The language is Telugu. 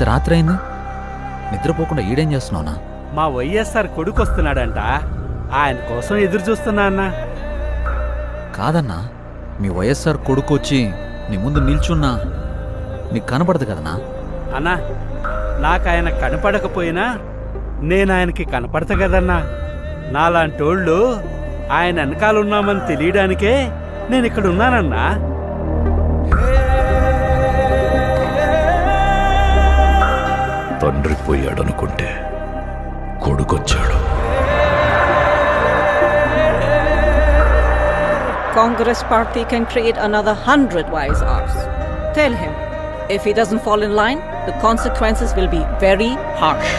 రాత్రి అయింది, నిద్రపోకుండా ఈడేం చేస్తున్నావునా? మా వైఎస్ఆర్ కొడుకు వస్తున్నాడంట, ఆయన కోసం ఎదురు చూస్తున్నా అన్నా. కాదన్నా, మీ వైఎస్ఆర్ కొడుకు వచ్చి నీ ముందు నిల్చున్నా నీకు కనపడదు కదనా? అన్నా, నాకు ఆయన కనపడకపోయినా నేను ఆయనకి కనపడతా కదన్నా. నాలాంటోళ్ళు ఆయన వెనకాలన్నామని తెలియడానికే నేను ఇక్కడ ఉన్నానన్నా. తండ్రి పోయాడనుకుంటే కొడుకొచ్చాడు. Congress party can create another 100 YSRs. Tell him, if he doesn't fall in line, the consequences will be very harsh.